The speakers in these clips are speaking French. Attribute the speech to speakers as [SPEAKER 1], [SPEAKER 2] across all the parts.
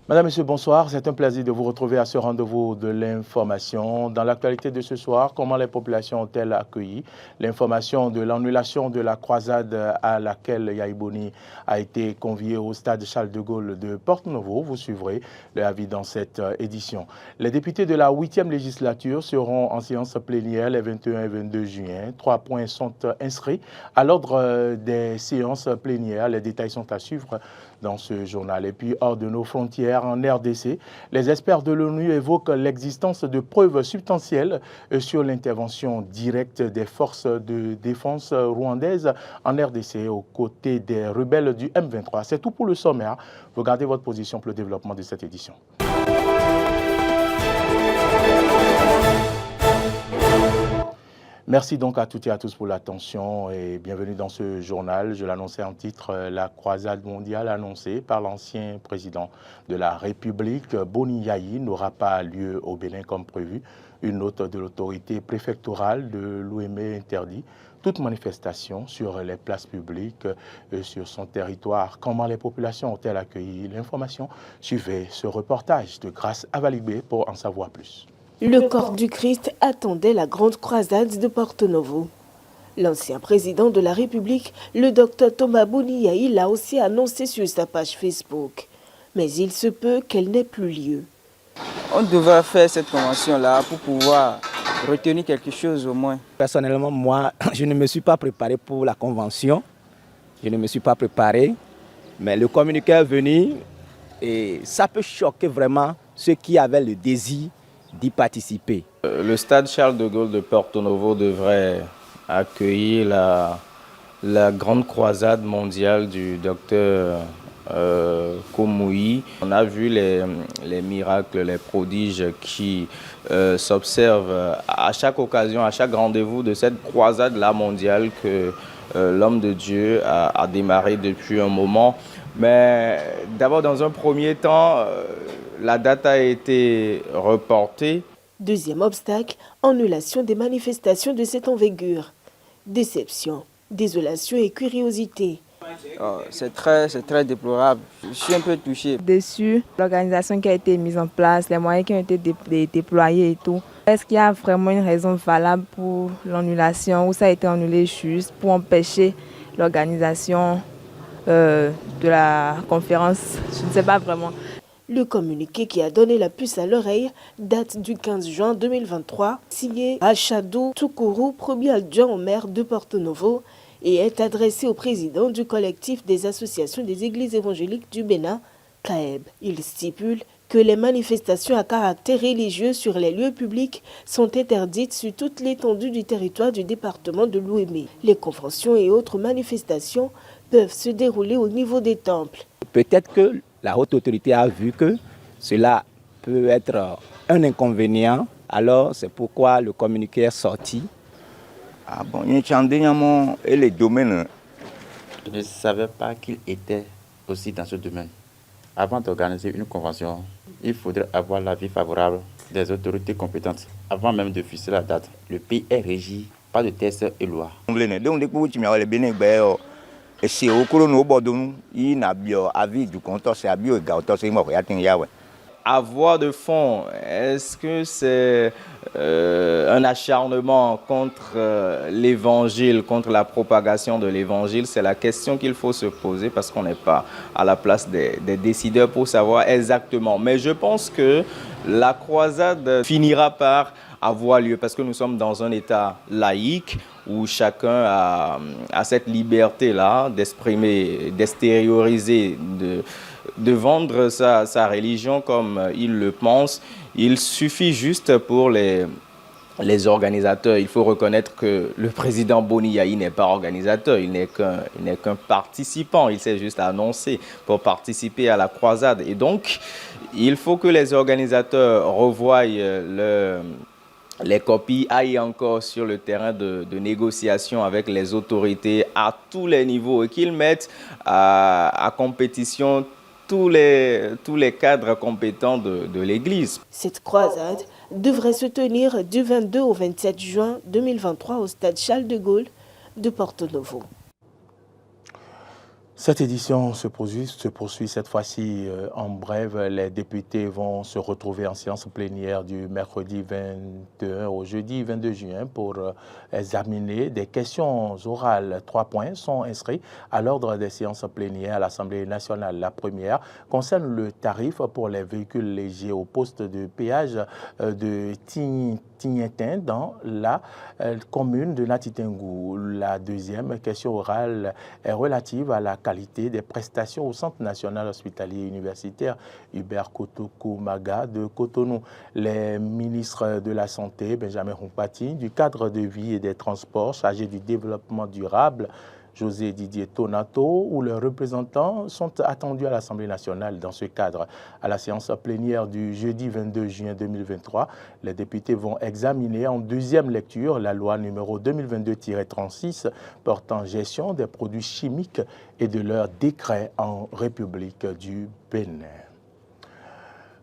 [SPEAKER 1] Madame, Monsieur, bonsoir. C'est un plaisir de vous retrouver à ce rendez-vous de l'information. Dans l'actualité de ce soir, comment les populations ont-elles accueilli l'information de l'annulation de la croisade à laquelle Yayi Boni a été convié au stade Charles de Gaulle de Porto-Novo? Vous suivrez l'avis dans cette édition. Les députés de la 8e législature seront en séance plénière les 21 et 22 juin. 3 points sont inscrits à l'ordre des séances plénières. Les détails sont à suivre dans ce journal. Et puis, hors de nos frontières, en RDC, les experts de l'ONU évoquent l'existence de preuves substantielles sur l'intervention directe des forces de défense rwandaises en RDC aux côtés des rebelles du M23. C'est tout pour le sommaire. Vous gardez votre position pour le développement de cette édition. Merci donc à toutes et à tous pour l'attention et bienvenue dans ce journal. Je l'annonçais en titre, la croisade mondiale annoncée par l'ancien président de la République, Boni Yayi, n'aura pas lieu au Bénin comme prévu. Une note de l'autorité préfectorale de l'OME interdit toute manifestation sur les places publiques sur son territoire. Comment les populations ont-elles accueilli l'information? Suivez ce reportage de Grâce Avalibé pour en savoir plus.
[SPEAKER 2] Le corps du Christ attendait la grande croisade de Porto-Novo. L'ancien président de la République, le docteur Thomas Boni Yayi, l'a aussi annoncé sur sa page Facebook. Mais il se peut qu'elle n'ait plus lieu.
[SPEAKER 3] On devrait faire cette convention-là pour pouvoir retenir quelque chose au moins.
[SPEAKER 4] Personnellement, moi, je ne me suis pas préparé pour la convention. Je ne me suis pas préparé. Mais le communiqué est venu et ça peut choquer vraiment ceux qui avaient le désir d'y participer.
[SPEAKER 5] Le stade Charles de Gaulle de Porto-Novo devrait accueillir la grande croisade mondiale du docteur Komoui. On a vu les miracles, les prodiges qui s'observent à chaque occasion, à chaque rendez-vous de cette croisade-là mondiale que l'homme de Dieu a démarré depuis un moment. Mais d'abord, dans un premier temps, la date a été reportée.
[SPEAKER 2] Deuxième obstacle, annulation des manifestations de cette envergure. Déception, désolation et curiosité.
[SPEAKER 3] C'est très déplorable. Je suis un peu touché.
[SPEAKER 6] Déçu, l'organisation qui a été mise en place, les moyens qui ont été déployés et tout. Est-ce qu'il y a vraiment une raison valable pour l'annulation ou ça a été annulé juste pour empêcher l'organisation de la conférence? Je ne sais pas vraiment.
[SPEAKER 2] Le communiqué qui a donné la puce à l'oreille date du 15 juin 2023, signé Achadou Toukourou, premier adjoint au maire de Porto-Novo, et est adressé au président du collectif des associations des églises évangéliques du Bénin, CAEB. Il stipule que les manifestations à caractère religieux sur les lieux publics sont interdites sur toute l'étendue du territoire du département de l'Ouémé. Les conventions et autres manifestations peuvent se dérouler au niveau des temples.
[SPEAKER 4] Peut-être que la haute autorité a vu que cela peut être un inconvénient, alors c'est pourquoi le communiqué est sorti.
[SPEAKER 7] Ah bon, et les domaines.
[SPEAKER 8] Je ne savais pas qu'il était aussi dans ce domaine. Avant d'organiser une convention, il faudrait avoir l'avis favorable des autorités compétentes. Avant même de fixer la date, le pays est régi par de textes et lois.
[SPEAKER 7] C'est au cours il n'a bien avis du compteur, c'est à bio et gauteur, c'est moi qui a
[SPEAKER 5] À voix de fond, est-ce que c'est un acharnement contre l'évangile, contre la propagation de l'évangile? C'est la question qu'il faut se poser parce qu'on n'est pas à la place des décideurs pour savoir exactement. Mais je pense que la croisade finira par avoir lieu parce que nous sommes dans un État laïque où chacun a cette liberté-là d'exprimer, d'extérioriser, de vendre sa religion comme il le pense. Il suffit juste pour les organisateurs. Il faut reconnaître que le président Boni Yayi n'est pas organisateur, il n'est qu'un participant. Il s'est juste annoncé pour participer à la croisade. Et donc, il faut que les organisateurs revoient les copies, aillent encore sur le terrain de négociation avec les autorités à tous les niveaux et qu'ils mettent à compétition tous les cadres compétents de l'Église.
[SPEAKER 2] Cette croisade devrait se tenir du 22 au 27 juin 2023 au stade Charles de Gaulle de Porto-Novo.
[SPEAKER 1] Cette édition se poursuit cette fois-ci en bref. Les députés vont se retrouver en séance plénière du mercredi 21 au jeudi 22 juin pour examiner des questions orales. 3 points sont inscrits à l'ordre des séances plénières à l'Assemblée nationale. La première concerne le tarif pour les véhicules légers au poste de péage de Tignetin dans la commune de Natitingou. La deuxième question orale est relative à la qualité des prestations au Centre national hospitalier universitaire Hubert Kotoko-Maga de Cotonou. Les ministres de la Santé, Benjamin Humpati, du cadre de vie et des transports chargés du développement durable, José Didier Tonato, ou leurs représentants sont attendus à l'Assemblée nationale dans ce cadre. À la séance plénière du jeudi 22 juin 2023, les députés vont examiner en deuxième lecture la loi numéro 2022-36 portant gestion des produits chimiques et de leur décret en République du Bénin.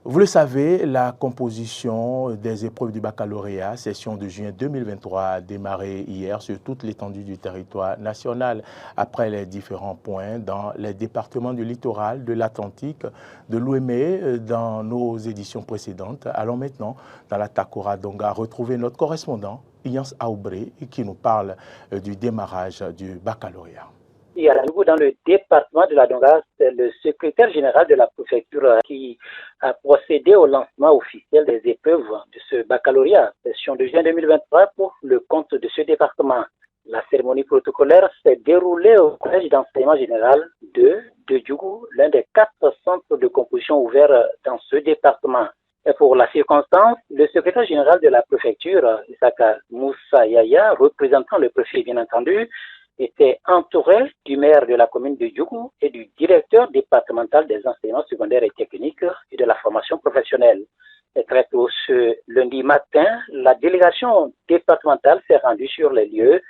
[SPEAKER 1] Vous le savez, la composition des épreuves du baccalauréat, session de juin 2023, a démarré hier sur toute l'étendue du territoire national. Après les différents points dans les départements du littoral, de l'Atlantique, de l'Ouémé, dans nos éditions précédentes, allons maintenant dans la Takora Donga retrouver notre correspondant, Ians Aoubré, qui nous parle du démarrage du baccalauréat.
[SPEAKER 9] Hier, dans le département de la Donga, c'est le secrétaire général de la préfecture qui a procédé au lancement officiel des épreuves de ce baccalauréat, session de juin 2023 pour le compte de ce département. La cérémonie protocolaire s'est déroulée au collège d'enseignement général de Djougou, l'un des 4 centres de composition ouverts dans ce département. Et pour la circonstance, le secrétaire général de la préfecture, Isaka Moussa Yaya, représentant le préfet bien entendu, était entouré du maire de la commune de Djougou et du directeur départemental des enseignements secondaires et techniques et de la formation professionnelle. Et très tôt ce lundi matin, la délégation départementale s'est rendue sur les lieux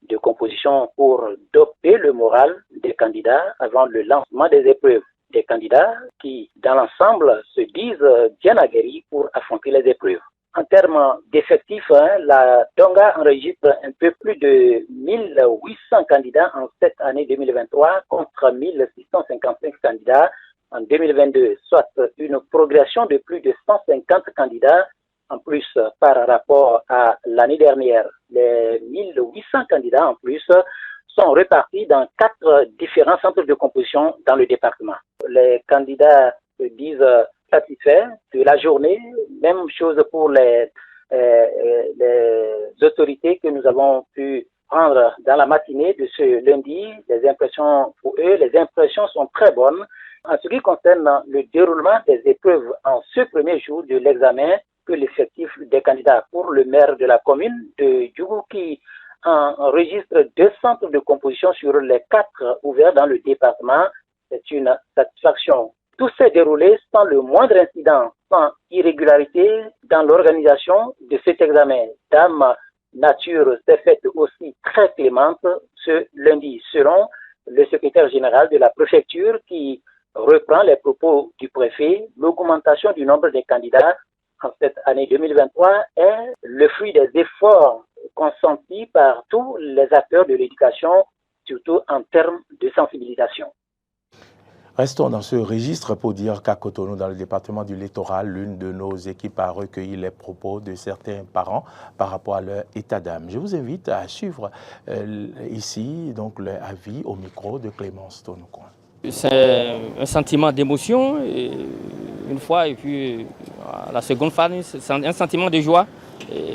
[SPEAKER 9] de composition pour doper le moral des candidats avant le lancement des épreuves. Des candidats qui, dans l'ensemble, se disent bien aguerris pour affronter les épreuves. En termes d'effectifs, la Donga enregistre un peu plus de 1800 candidats en cette année 2023 contre 1655 candidats en 2022, soit une progression de plus de 150 candidats en plus par rapport à l'année dernière. Les 1800 candidats en plus sont répartis dans 4 différents centres de composition dans le département. Les candidats se disent satisfaits de la journée. Même chose pour les autorités que nous avons pu prendre dans la matinée de ce lundi. Les impressions pour eux, les impressions sont très bonnes. En ce qui concerne le déroulement des épreuves en ce premier jour de l'examen, que l'effectif des candidats pour le maire de la commune de Djougou qui enregistre 2 centres de composition sur les 4 ouverts dans le département, c'est une satisfaction. Tout s'est déroulé sans le moindre incident, sans irrégularité dans l'organisation de cet examen. Dame Nature s'est faite aussi très clémente ce lundi, selon le secrétaire général de la préfecture qui reprend les propos du préfet. L'augmentation du nombre de candidats en cette année 2023 est le fruit des efforts consentis par tous les acteurs de l'éducation, surtout en termes de sensibilisation.
[SPEAKER 1] Restons dans ce registre pour dire qu'à Cotonou, dans le département du littoral, l'une de nos équipes a recueilli les propos de certains parents par rapport à leur état d'âme. Je vous invite à suivre ici donc le avis au micro de Clémence Tonoucoin.
[SPEAKER 10] C'est un sentiment d'émotion une fois et puis la seconde fois, c'est un sentiment de joie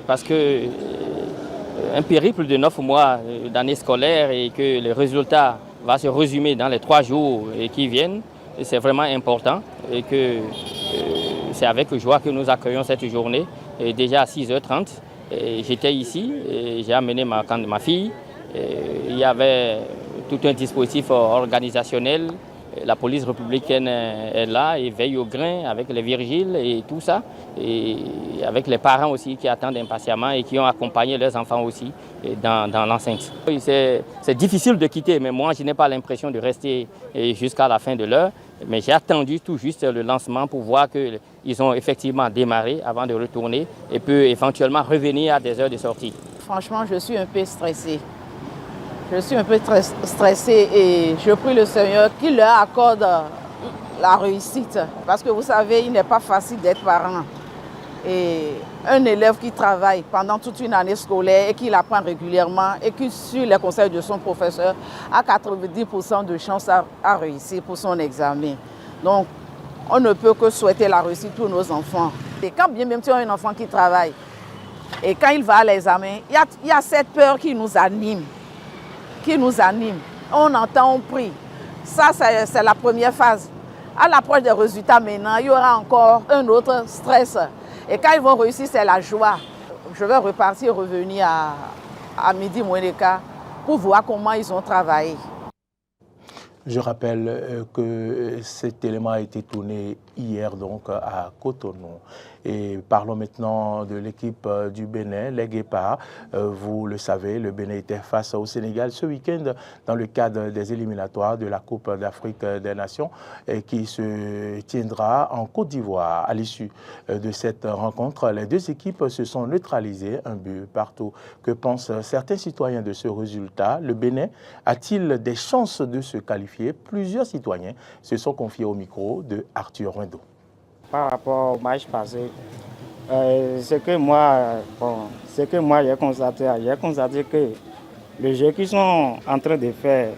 [SPEAKER 10] parce que un périple de 9 mois d'année scolaire et que les résultats va se résumer dans les 3 jours qui viennent. C'est vraiment important et que c'est avec joie que nous accueillons cette journée. Et déjà à 6h30, j'étais ici et j'ai amené ma fille. Il y avait tout un dispositif organisationnel. La police républicaine est là et veille au grain avec les vigiles et tout ça. Et avec les parents aussi qui attendent impatiemment et qui ont accompagné leurs enfants aussi dans l'enceinte. C'est difficile de quitter, mais moi je n'ai pas l'impression de rester jusqu'à la fin de l'heure. Mais j'ai attendu tout juste le lancement pour voir qu'ils ont effectivement démarré avant de retourner et peut éventuellement revenir à des heures de sortie.
[SPEAKER 11] Franchement, je suis un peu stressée. Je suis un peu très stressée et je prie le Seigneur qu'il leur accorde la réussite. Parce que vous savez, il n'est pas facile d'être parent. Et un élève qui travaille pendant toute une année scolaire et qui apprend régulièrement et qui suit les conseils de son professeur a 90% de chance à réussir pour son examen. Donc, on ne peut que souhaiter la réussite pour nos enfants. Et quand bien même tu as un enfant qui travaille, et quand il va à l'examen, il y a cette peur qui nous anime. On entend, on prie. Ça, c'est la première phase. À l'approche des résultats maintenant, il y aura encore un autre stress. Et quand ils vont réussir, c'est la joie. Je vais revenir à midi moins le quart pour voir comment ils ont travaillé.
[SPEAKER 1] Je rappelle que cet élément a été tourné hier donc à Cotonou. Et parlons maintenant de l'équipe du Bénin, les Guépards. Vous le savez, le Bénin était face au Sénégal ce week-end dans le cadre des éliminatoires de la Coupe d'Afrique des Nations qui se tiendra en Côte d'Ivoire. À l'issue de cette rencontre, les deux équipes se sont neutralisées, un but partout. Que pensent certains citoyens de ce résultat? Le Bénin a-t-il des chances de se qualifier? Plusieurs citoyens se sont confiés au micro de Arthur Ruendo.
[SPEAKER 12] Par rapport au match passé, ce que moi j'ai constaté que le jeu qu'ils sont en train de faire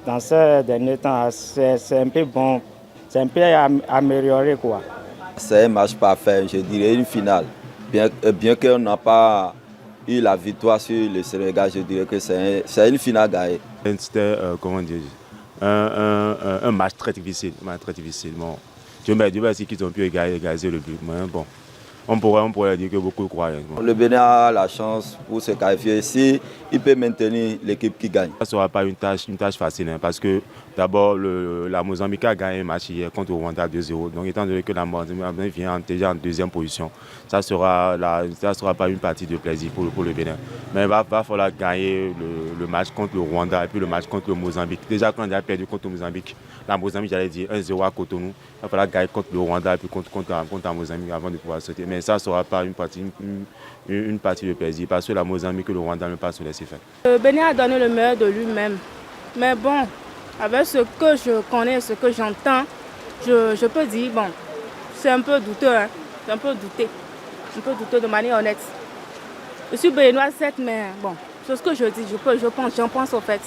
[SPEAKER 12] dans ces derniers temps, c'est un peu bon, c'est un peu amélioré quoi.
[SPEAKER 13] C'est un match parfait, je dirais une finale. Bien qu'on n'a pas eu la victoire sur le Sénégal, je dirais que c'est une finale gagnée.
[SPEAKER 14] C'était, un match très difficile. Bon. Dieu merci qu'ils ont pu égaliser le but. Mais bon, on pourrait dire que beaucoup croient.
[SPEAKER 13] Le Bénin a la chance pour se qualifier si il peut maintenir l'équipe qui gagne.
[SPEAKER 14] Ça ne sera pas une tâche facile hein, parce que d'abord la Mozambique a gagné un match hier contre le Rwanda 2-0. Donc étant donné que la Mozambique vient déjà en deuxième position, ça sera pas une partie de plaisir pour le Bénin. Mais il va falloir gagner le match contre le Rwanda et puis le match contre le Mozambique. Déjà quand on a perdu contre le Mozambique, la Mozambique j'allais dire 1-0 à Cotonou, il va falloir gagner contre le Rwanda et puis contre la Mozambique avant de pouvoir sauter. Mais ça ne sera pas une partie de plaisir parce que la Mozambique et le Rwanda ne peuvent pas se laisser faire.
[SPEAKER 15] Le Bénin a donné le meilleur de lui-même. Mais bon, avec ce que je connais, ce que j'entends, je peux dire, bon, c'est un peu douteux, hein, c'est un peu douteux de manière honnête. Je suis béninoise, certes, mais bon, c'est ce que je dis, j'en pense au fait.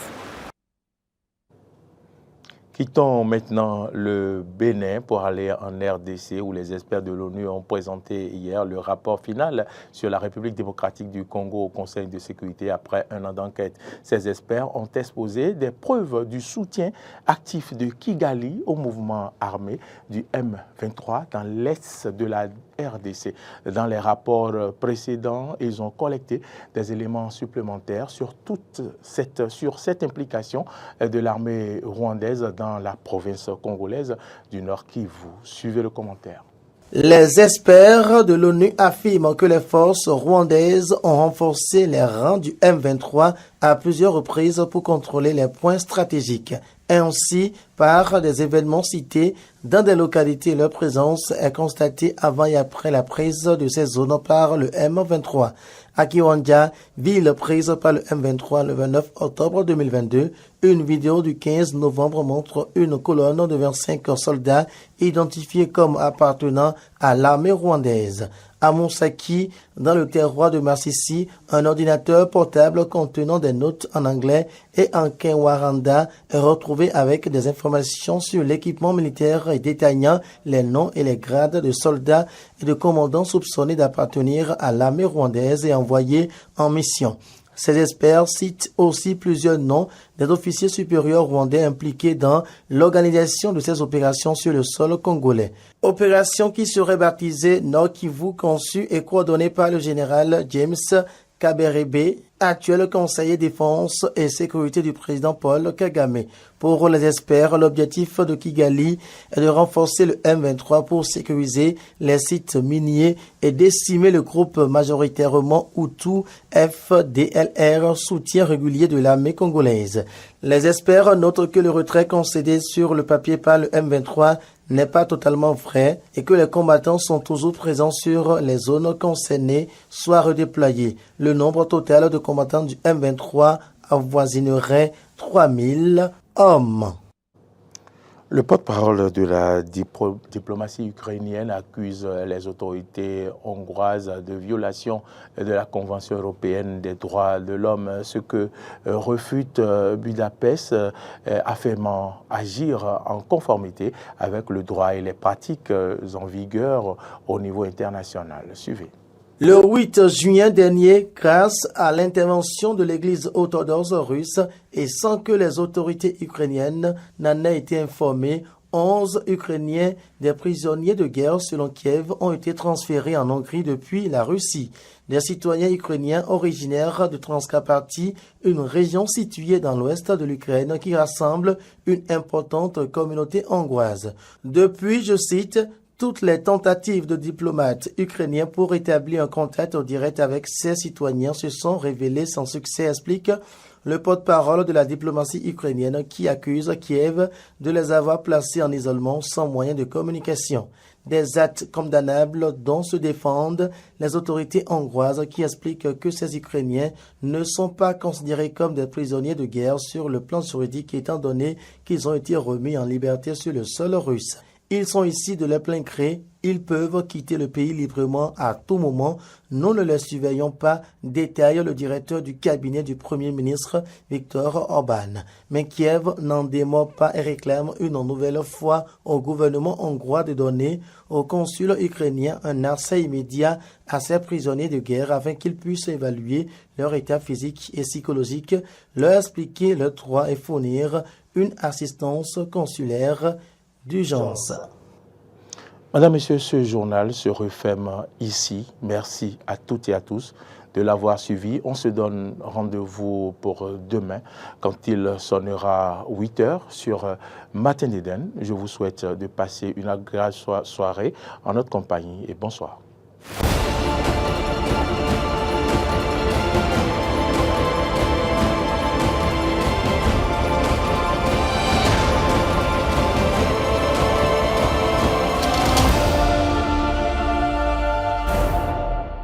[SPEAKER 1] Quittons maintenant le Bénin pour aller en RDC où les experts de l'ONU ont présenté hier le rapport final sur la République démocratique du Congo au Conseil de sécurité après un an d'enquête. Ces experts ont exposé des preuves du soutien actif de Kigali au mouvement armé du M23 dans l'est de la RDC. Dans les rapports précédents, ils ont collecté des éléments supplémentaires sur cette implication de l'armée rwandaise dans la province congolaise du Nord Kivu. Suivez le commentaire.
[SPEAKER 16] Les experts de l'ONU affirment que les forces rwandaises ont renforcé les rangs du M23 à plusieurs reprises pour contrôler les points stratégiques. Ainsi, par des événements cités dans des localités, leur présence est constatée avant et après la prise de ces zones par le M23. À Kiwanja, ville prise par le M23 le 29 octobre 2022, une vidéo du 15 novembre montre une colonne de 25 soldats identifiés comme appartenant à l'armée rwandaise. À Monsaki, dans le terroir de Massissi, un ordinateur portable contenant des notes en anglais et en Kinyarwanda est retrouvé avec des informations sur l'équipement militaire et détaillant les noms et les grades de soldats et de commandants soupçonnés d'appartenir à l'armée rwandaise et envoyés en mission. Ces experts citent aussi plusieurs noms des officiers supérieurs rwandais impliqués dans l'organisation de ces opérations sur le sol congolais. Opération qui serait baptisée Nord Kivu, conçue et coordonnée par le général James Kaberebe, actuel conseiller défense et sécurité du président Paul Kagame. Pour les experts, l'objectif de Kigali est de renforcer le M23 pour sécuriser les sites miniers et décimer le groupe majoritairement Hutu FDLR, soutien régulier de l'armée congolaise. Les experts notent que le retrait concédé sur le papier par le M23 n'est pas totalement vrai et que les combattants sont toujours présents sur les zones concernées, soit redéployés. Le nombre total de combattants du M23 avoisinerait 3000 hommes.
[SPEAKER 1] Le porte-parole de la diplomatie ukrainienne accuse les autorités hongroises de violation de la Convention européenne des droits de l'homme, ce que refute Budapest, affirmant agir en conformité avec le droit et les pratiques en vigueur au niveau international. Suivez.
[SPEAKER 16] Le 8 juin dernier, grâce à l'intervention de l'Église orthodoxe russe et sans que les autorités ukrainiennes n'en aient été informées, 11 Ukrainiens, des prisonniers de guerre selon Kiev, ont été transférés en Hongrie depuis la Russie. Des citoyens ukrainiens originaires de Transcarpathie, une région située dans l'ouest de l'Ukraine qui rassemble une importante communauté hongroise. Depuis, je cite, toutes les tentatives de diplomates ukrainiens pour établir un contact direct avec ces citoyens se sont révélées sans succès, explique le porte-parole de la diplomatie ukrainienne qui accuse Kiev de les avoir placés en isolement sans moyen de communication. Des actes condamnables dont se défendent les autorités hongroises qui expliquent que ces Ukrainiens ne sont pas considérés comme des prisonniers de guerre sur le plan juridique étant donné qu'ils ont été remis en liberté sur le sol russe. Ils sont ici de leur plein gré, ils peuvent quitter le pays librement à tout moment, nous ne les surveillons pas, détaille le directeur du cabinet du Premier ministre Viktor Orban. Mais Kiev n'en démord pas et réclame une nouvelle fois au gouvernement hongrois de donner au consul ukrainien un accès immédiat à ces prisonniers de guerre afin qu'ils puissent évaluer leur état physique et psychologique, leur expliquer leurs droits et fournir une assistance consulaire d'urgence.
[SPEAKER 1] Madame, Monsieur, ce journal se referme ici. Merci à toutes et à tous de l'avoir suivi. On se donne rendez-vous pour demain quand il sonnera 8 h sur Matin d'Éden. Je vous souhaite de passer une agréable soirée en notre compagnie et bonsoir.